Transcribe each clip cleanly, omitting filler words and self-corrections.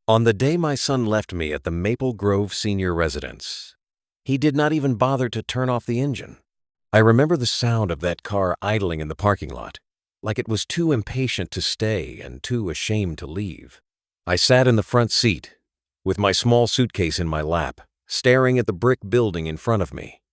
On the day my son left me at the Maple Grove Senior Residence, he did not even bother to turn off the engine. I remember the sound of that car idling in the parking lot, like it was too impatient to stay and too ashamed to leave. I sat in the front seat, with my small suitcase in my lap, staring at the brick building in front of me.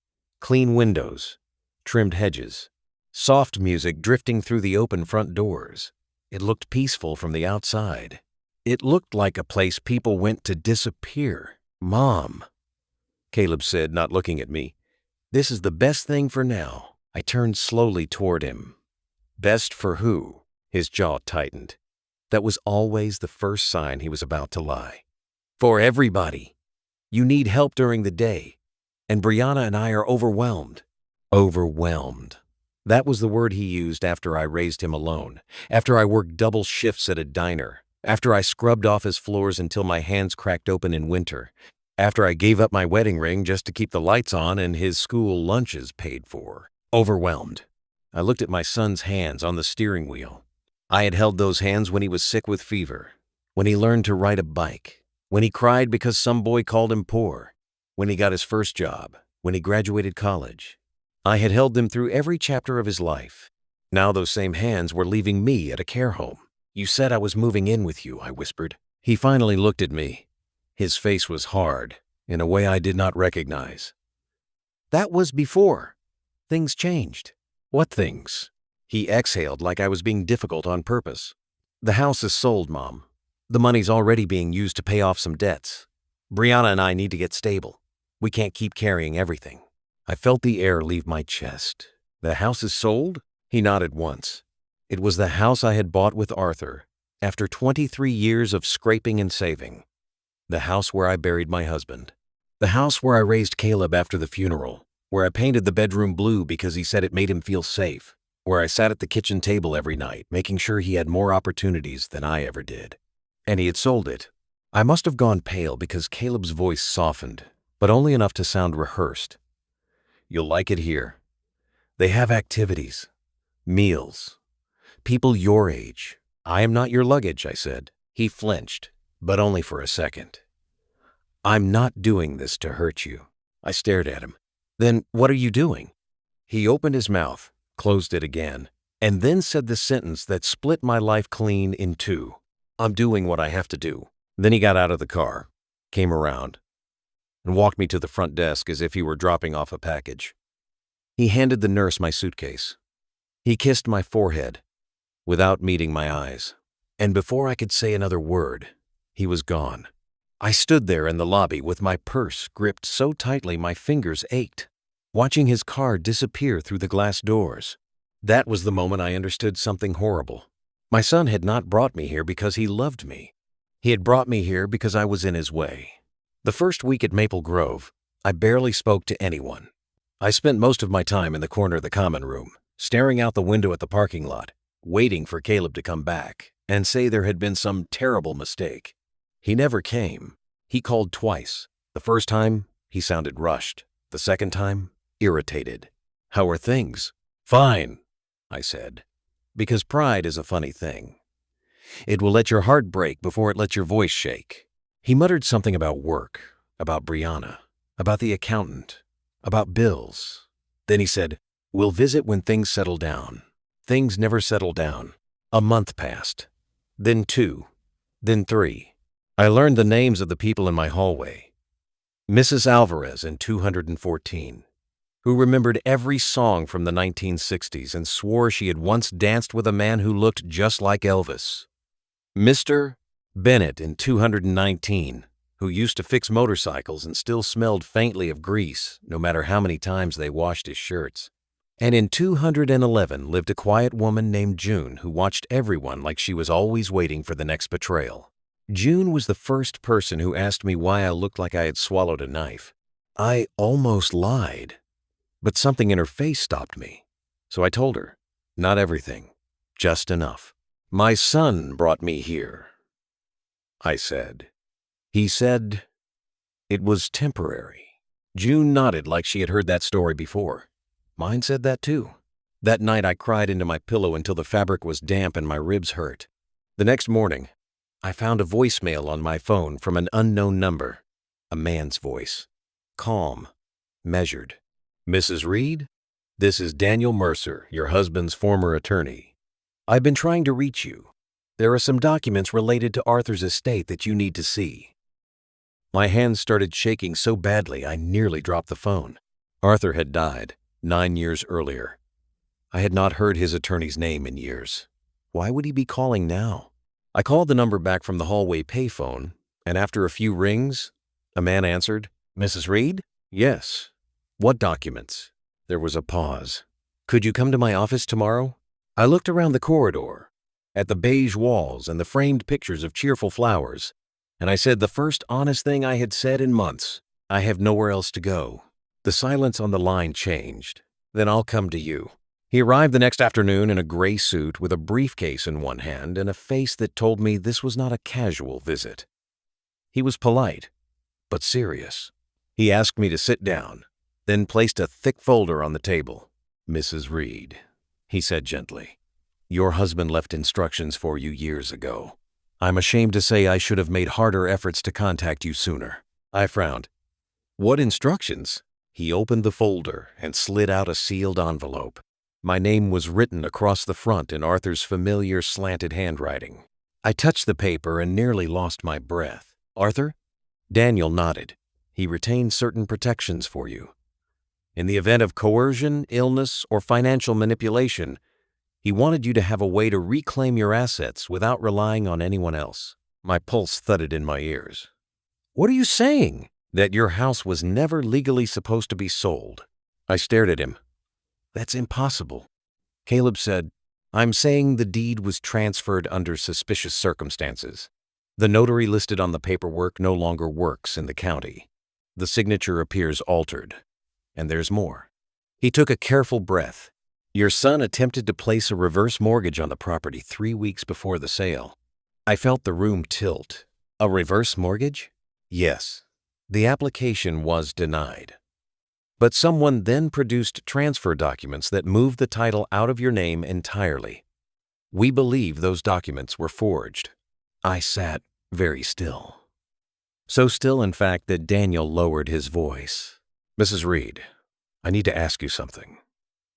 Clean windows, trimmed hedges, soft music drifting through the open front doors. It looked peaceful from the outside. It looked like a place people went to disappear. "Mom," Caleb said, not looking at me, "this is the best thing for now." I turned slowly toward him. Best for who? His jaw tightened. That was always the first sign he was about to lie. "For everybody. You need help during the day, and Brianna and I are overwhelmed." Overwhelmed. That was the word he used after I raised him alone, after I worked double shifts at a diner, after I scrubbed off his floors until my hands cracked open in winter, after I gave up my wedding ring just to keep the lights on and his school lunches paid for. Overwhelmed. I looked at my son's hands on the steering wheel. I had held those hands when he was sick with fever, when he learned to ride a bike, when he cried because some boy called him poor, when he got his first job, when he graduated college. I had held them through every chapter of his life. Now those same hands were leaving me at a care home. "You said I was moving in with you," I whispered. He finally looked at me. His face was hard, in a way I did not recognize. "That was before. Things changed." "What things?" He exhaled like I was being difficult on purpose. "The house is sold, Mom. The money's already being used to pay off some debts. Brianna and I need to get stable. We can't keep carrying everything." I felt the air leave my chest. "The house is sold?" He nodded once. It was the house I had bought with Arthur, after 23 years of scraping and saving. The house where I buried my husband. The house where I raised Caleb after the funeral, where I painted the bedroom blue because he said it made him feel safe, where I sat at the kitchen table every night, making sure he had more opportunities than I ever did. And he had sold it. I must have gone pale because Caleb's voice softened, but only enough to sound rehearsed. "You'll like it here. They have activities, meals, people your age. I am not your luggage," I said. He flinched, but only for a second. "I'm not doing this to hurt you." I stared at him. "Then what are you doing?" He opened his mouth, closed it again, and then said the sentence that split my life clean in two. "I'm doing what I have to do." Then he got out of the car, came around, and walked me to the front desk as if he were dropping off a package. He handed the nurse my suitcase. He kissed my forehead, without meeting my eyes. And before I could say another word, he was gone. I stood there in the lobby with my purse gripped so tightly my fingers ached, watching his car disappear through the glass doors. That was the moment I understood something horrible. My son had not brought me here because he loved me. He had brought me here because I was in his way. The first week at Maple Grove, I barely spoke to anyone. I spent most of my time in the corner of the common room, staring out the window at the parking lot, waiting for Caleb to come back and say there had been some terrible mistake. He never came. He called twice. The first time, he sounded rushed. The second time, irritated. "How are things?" "Fine," I said, because pride is a funny thing. It will let your heart break before it lets your voice shake. He muttered something about work, about Brianna, about the accountant, about bills. Then he said, "We'll visit when things settle down." Things never settled down. A month passed, then 2, then 3. I learned the names of the people in my hallway. Mrs. Alvarez in 214, who remembered every song from the 1960s and swore she had once danced with a man who looked just like Elvis. Mr. Bennett in 219, who used to fix motorcycles and still smelled faintly of grease no matter how many times they washed his shirts. And in 211 lived a quiet woman named June who watched everyone like she was always waiting for the next betrayal. June was the first person who asked me why I looked like I had swallowed a knife. I almost lied, but something in her face stopped me. So I told her, not everything, just enough. "My son brought me here," I said. He said it was temporary. June nodded like she had heard that story before. Mine said that too. That night I cried into my pillow until the fabric was damp and my ribs hurt. The next morning, I found a voicemail on my phone from an unknown number. A man's voice. Calm. Measured. "Mrs. Reed? This is Daniel Mercer, your husband's former attorney. I've been trying to reach you. There are some documents related to Arthur's estate that you need to see." My hands started shaking so badly I nearly dropped the phone. Arthur had died 9 years earlier. I had not heard his attorney's name in years. Why would he be calling now? I called the number back from the hallway payphone, and after a few rings, a man answered. "Mrs. Reed?" "Yes." "What documents?" There was a pause. "Could you come to my office tomorrow?" I looked around the corridor, at the beige walls and the framed pictures of cheerful flowers, and I said the first honest thing I had said in months. "I have nowhere else to go." The silence on the line changed. "Then I'll come to you." He arrived the next afternoon in a gray suit with a briefcase in one hand and a face that told me this was not a casual visit. He was polite, but serious. He asked me to sit down, then placed a thick folder on the table. "Mrs. Reed," he said gently, "your husband left instructions for you years ago. I'm ashamed to say I should have made harder efforts to contact you sooner." I frowned. "What instructions?" He opened the folder and slid out a sealed envelope. My name was written across the front in Arthur's familiar slanted handwriting. I touched the paper and nearly lost my breath. "Arthur?" Daniel nodded. "He retained certain protections for you. In the event of coercion, illness, or financial manipulation, he wanted you to have a way to reclaim your assets without relying on anyone else." My pulse thudded in my ears. "What are you saying?" "That your house was never legally supposed to be sold." I stared at him. "That's impossible." Caleb said, "I'm saying the deed was transferred under suspicious circumstances. The notary listed on the paperwork no longer works in the county. The signature appears altered. And there's more." He took a careful breath. "Your son attempted to place a reverse mortgage on the property 3 weeks before the sale." I felt the room tilt. "A reverse mortgage?" "Yes. The application was denied. But someone then produced transfer documents that moved the title out of your name entirely. We believe those documents were forged." I sat very still. So still, in fact, that Daniel lowered his voice. "Mrs. Reed, I need to ask you something.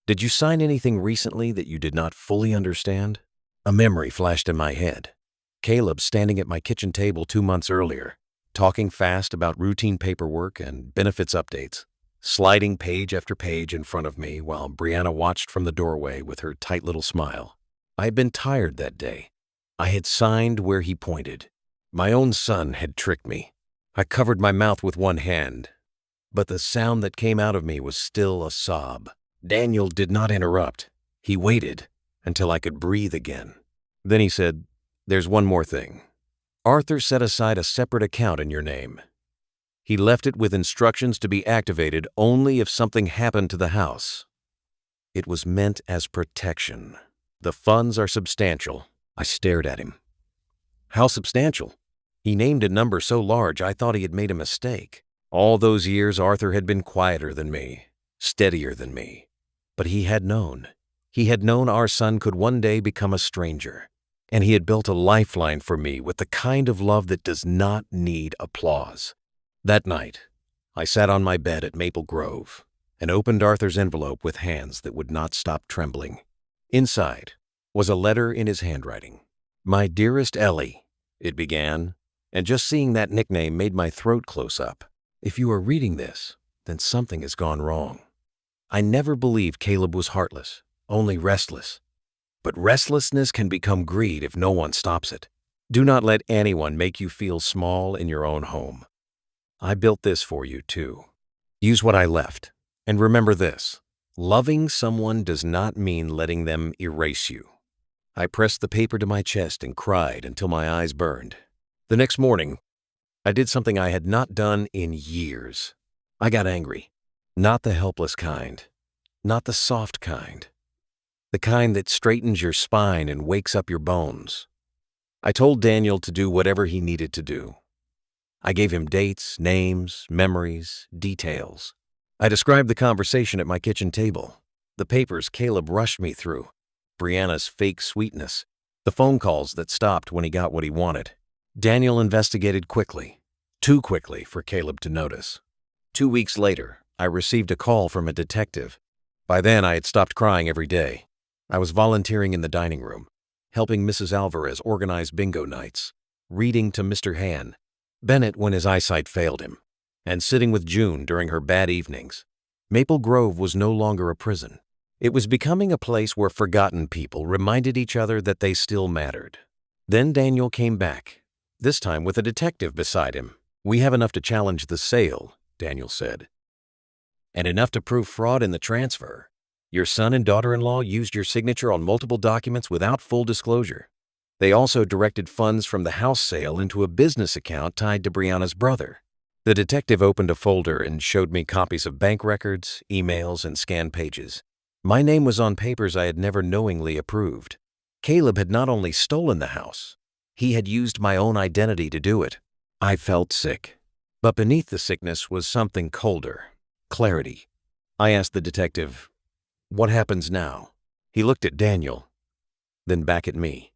Did you sign anything recently that you did not fully understand?" A memory flashed in my head. Caleb standing at my kitchen table 2 months earlier, talking fast about routine paperwork and benefits updates, sliding page after page in front of me while Brianna watched from the doorway with her tight little smile. I had been tired that day. I had signed where he pointed. My own son had tricked me. I covered my mouth with one hand, but the sound that came out of me was still a sob. Daniel did not interrupt. He waited until I could breathe again. Then he said, "There's one more thing. Arthur set aside a separate account in your name. He left it with instructions to be activated only if something happened to the house. It was meant as protection. The funds are substantial." I stared at him. "How substantial?" He named a number so large I thought he had made a mistake. All those years Arthur had been quieter than me, steadier than me. But he had known. He had known our son could one day become a stranger. And he had built a lifeline for me with the kind of love that does not need applause. That night, I sat on my bed at Maple Grove and opened Arthur's envelope with hands that would not stop trembling. Inside was a letter in his handwriting. "My dearest Ellie," it began, and just seeing that nickname made my throat close up. If you are reading this, then something has gone wrong. I never believed Caleb was heartless, only restless. But restlessness can become greed if no one stops it. Do not let anyone make you feel small in your own home. I built this for you, too. Use what I left. And remember this: loving someone does not mean letting them erase you. I pressed the paper to my chest and cried until my eyes burned. The next morning, I did something I had not done in years. I got angry. Not the helpless kind. Not the soft kind. The kind that straightens your spine and wakes up your bones. I told Daniel to do whatever he needed to do. I gave him dates, names, memories, details. I described the conversation at my kitchen table, the papers Caleb rushed me through, Brianna's fake sweetness, the phone calls that stopped when he got what he wanted. Daniel investigated quickly, too quickly for Caleb to notice. 2 weeks later, I received a call from a detective. By then, I had stopped crying every day. I was volunteering in the dining room, helping Mrs. Alvarez organize bingo nights, reading to Mr. Han, Bennett when his eyesight failed him, and sitting with June during her bad evenings. Maple Grove was no longer a prison. It was becoming a place where forgotten people reminded each other that they still mattered. Then Daniel came back, this time with a detective beside him. "We have enough to challenge the sale," Daniel said, "and enough to prove fraud in the transfer. Your son and daughter-in-law used your signature on multiple documents without full disclosure. They also directed funds from the house sale into a business account tied to Brianna's brother." The detective opened a folder and showed me copies of bank records, emails, and scanned pages. My name was on papers I had never knowingly approved. Caleb had not only stolen the house, he had used my own identity to do it. I felt sick. But beneath the sickness was something colder. Clarity. I asked the detective, "What happens now?" He looked at Daniel, then back at me.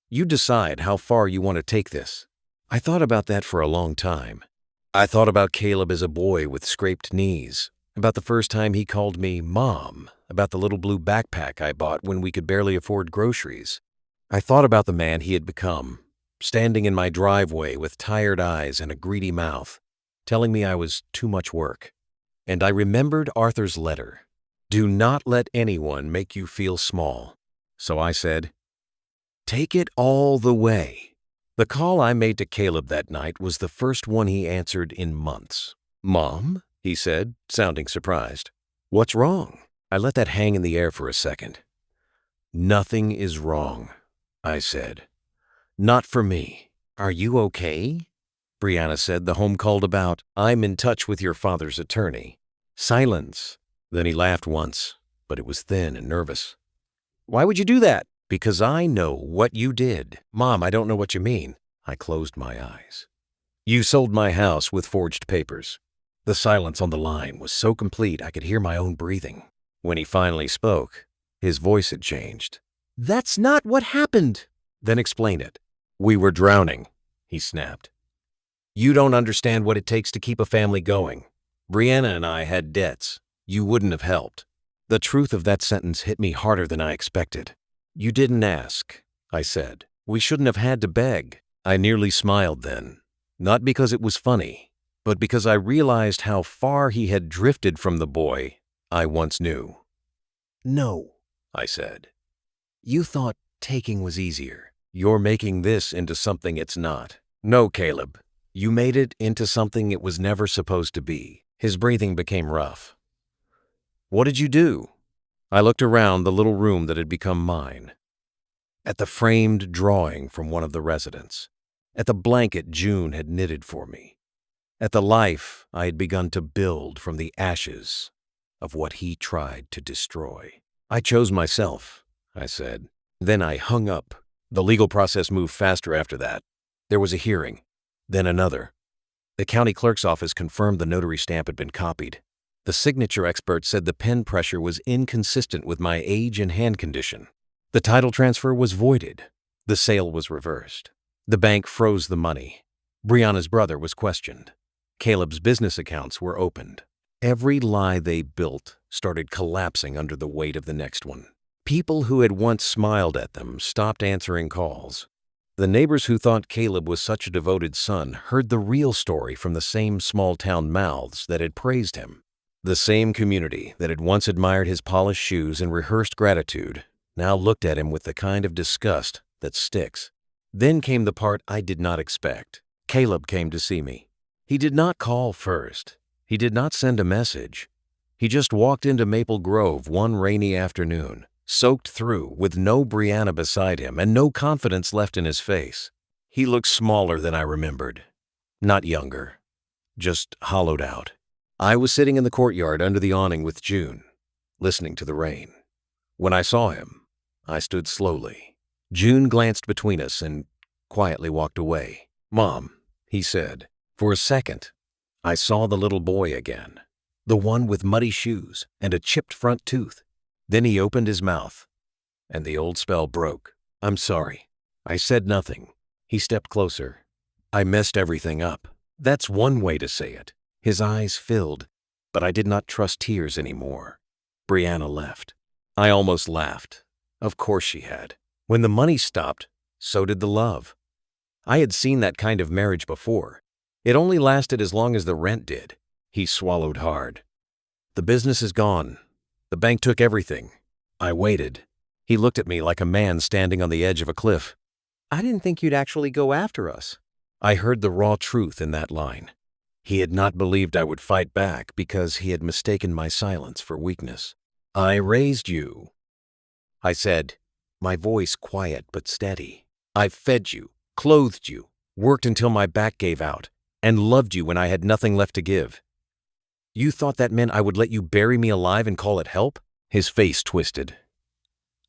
"You decide how far you want to take this." I thought about that for a long time. I thought about Caleb as a boy with scraped knees, about the first time he called me Mom, about the little blue backpack I bought when we could barely afford groceries. I thought about the man he had become, standing in my driveway with tired eyes and a greedy mouth, telling me I was too much work. And I remembered Arthur's letter. "Do not let anyone make you feel small." So I said, "Take it all the way." The call I made to Caleb that night was the first one he answered in months. "Mom?" he said, sounding surprised. "What's wrong?" I let that hang in the air for a second. "Nothing is wrong," I said. "Not for me." "Are you okay?" Brianna said the home called about. "I'm in touch with your father's attorney." Silence. Then he laughed once, but it was thin and nervous. "Why would you do that?" "Because I know what you did." "Mom, I don't know what you mean." I closed my eyes. "You sold my house with forged papers." The silence on the line was so complete I could hear my own breathing. When he finally spoke, his voice had changed. "That's not what happened." "Then explain it." "We were drowning," he snapped. "You don't understand what it takes to keep a family going. Brianna and I had debts. You wouldn't have helped." The truth of that sentence hit me harder than I expected. "You didn't ask," I said. "We shouldn't have had to beg." I nearly smiled then, not because it was funny, but because I realized how far he had drifted from the boy I once knew. "No," I said. "You thought taking was easier. You're making this into something it's not." "No, Caleb. You made it into something it was never supposed to be." His breathing became rough. "What did you do?" I looked around the little room that had become mine. At the framed drawing from one of the residents. At the blanket June had knitted for me. At the life I had begun to build from the ashes of what he tried to destroy. "I chose myself," I said. Then I hung up. The legal process moved faster after that. There was a hearing, then another. The county clerk's office confirmed the notary stamp had been copied. The signature expert said the pen pressure was inconsistent with my age and hand condition. The title transfer was voided. The sale was reversed. The bank froze the money. Brianna's brother was questioned. Caleb's business accounts were opened. Every lie they built started collapsing under the weight of the next one. People who had once smiled at them stopped answering calls. The neighbors who thought Caleb was such a devoted son heard the real story from the same small-town mouths that had praised him. The same community that had once admired his polished shoes and rehearsed gratitude now looked at him with the kind of disgust that sticks. Then came the part I did not expect. Caleb came to see me. He did not call first. He did not send a message. He just walked into Maple Grove one rainy afternoon, soaked through, with no Brianna beside him and no confidence left in his face. He looked smaller than I remembered. Not younger. Just hollowed out. I was sitting in the courtyard under the awning with June, listening to the rain. When I saw him, I stood slowly. June glanced between us and quietly walked away. "Mom," he said. For a second, I saw the little boy again, the one with muddy shoes and a chipped front tooth. Then he opened his mouth, and the old spell broke. "I'm sorry." I said nothing. He stepped closer. I messed everything up. That's one way to say it. His eyes filled, but I did not trust tears anymore. Brianna left. I almost laughed. Of course she had. When the money stopped, so did the love. I had seen that kind of marriage before. It only lasted as long as the rent did. He swallowed hard. The business is gone. The bank took everything. I waited. He looked at me like a man standing on the edge of a cliff. I didn't think you'd actually go after us. I heard the raw truth in that line. He had not believed I would fight back because he had mistaken my silence for weakness. I raised you, I said, my voice quiet but steady. I fed you, clothed you, worked until my back gave out, and loved you when I had nothing left to give. You thought that meant I would let you bury me alive and call it help? His face twisted.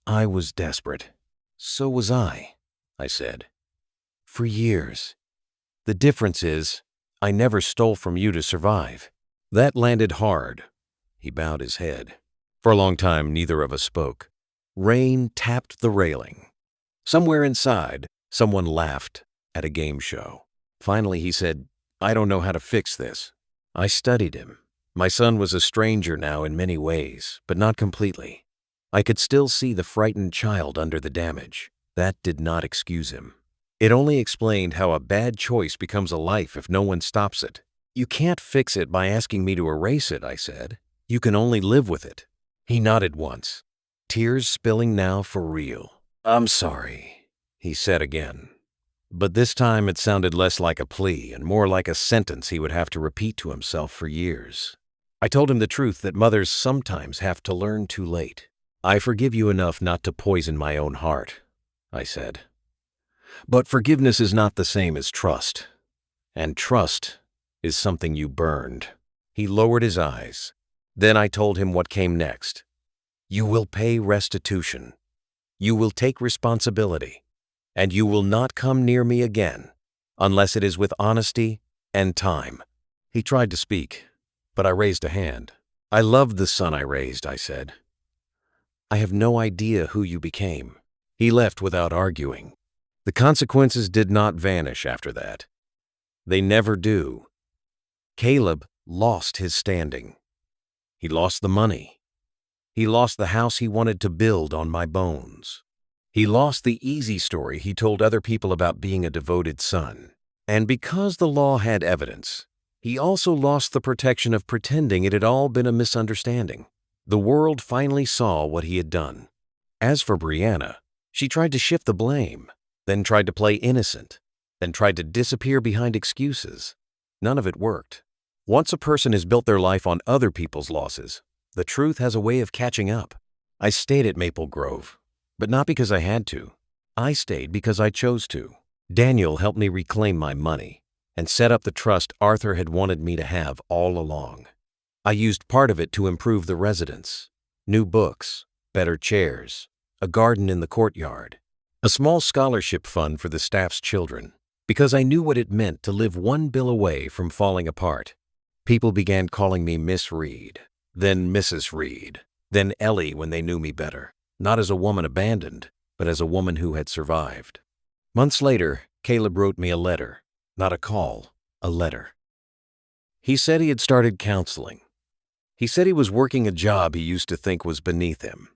I was desperate. So was I said. For years. The difference is, I never stole from you to survive. That landed hard. He bowed his head. For a long time, neither of us spoke. Rain tapped the railing. Somewhere inside, someone laughed at a game show. Finally, he said, I don't know how to fix this. I studied him. My son was a stranger now in many ways, but not completely. I could still see the frightened child under the damage. That did not excuse him. It only explained how a bad choice becomes a life if no one stops it. You can't fix it by asking me to erase it, I said. You can only live with it. He nodded once, tears spilling now for real. I'm sorry, he said again. But this time it sounded less like a plea and more like a sentence he would have to repeat to himself for years. I told him the truth that mothers sometimes have to learn too late. I forgive you enough not to poison my own heart, I said. But forgiveness is not the same as trust. And trust is something you burned. He lowered his eyes. Then I told him what came next. You will pay restitution. You will take responsibility. And you will not come near me again, unless it is with honesty and time. He tried to speak, but I raised a hand. I loved the son I raised, I said. I have no idea who you became. He left without arguing. The consequences did not vanish after that. They never do. Caleb lost his standing. He lost the money. He lost the house he wanted to build on my bones. He lost the easy story he told other people about being a devoted son. And because the law had evidence, he also lost the protection of pretending it had all been a misunderstanding. The world finally saw what he had done. As for Brianna, she tried to shift the blame, then tried to play innocent, then tried to disappear behind excuses. None of it worked. Once a person has built their life on other people's losses, the truth has a way of catching up. I stayed at Maple Grove, but not because I had to. I stayed because I chose to. Daniel helped me reclaim my money and set up the trust Arthur had wanted me to have all along. I used part of it to improve the residence. New books, better chairs, a garden in the courtyard, a small scholarship fund for the staff's children, because I knew what it meant to live one bill away from falling apart. People began calling me Miss Reed, then Mrs. Reed, then Ellie when they knew me better, not as a woman abandoned, but as a woman who had survived. Months later, Caleb wrote me a letter, not a call, a letter. He said he had started counseling. He said he was working a job he used to think was beneath him.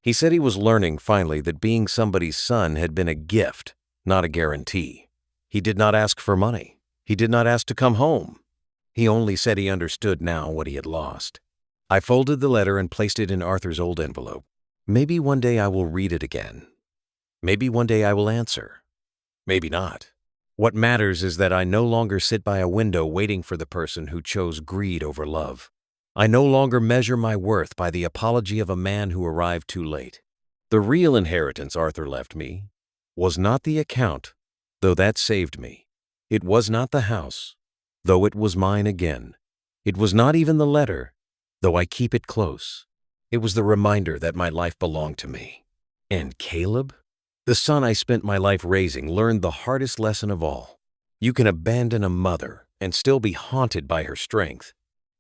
He said he was learning finally that being somebody's son had been a gift, not a guarantee. He did not ask for money. He did not ask to come home. He only said he understood now what he had lost. I folded the letter and placed it in Arthur's old envelope. Maybe one day I will read it again. Maybe one day I will answer. Maybe not. What matters is that I no longer sit by a window waiting for the person who chose greed over love. I no longer measure my worth by the apology of a man who arrived too late. The real inheritance Arthur left me was not the account, though that saved me. It was not the house, though it was mine again. It was not even the letter, though I keep it close. It was the reminder that my life belonged to me. And Caleb, the son I spent my life raising, learned the hardest lesson of all. You can abandon a mother and still be haunted by her strength.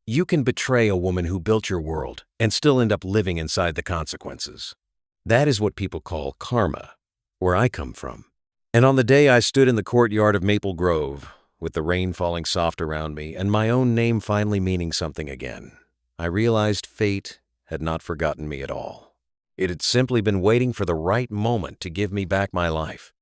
You can betray a woman who built your world and still end up living inside the consequences. That is what people call karma, where I come from. And on the day I stood in the courtyard of Maple Grove, with the rain falling soft around me and my own name finally meaning something again, I realized fate had not forgotten me at all. It had simply been waiting for the right moment to give me back my life.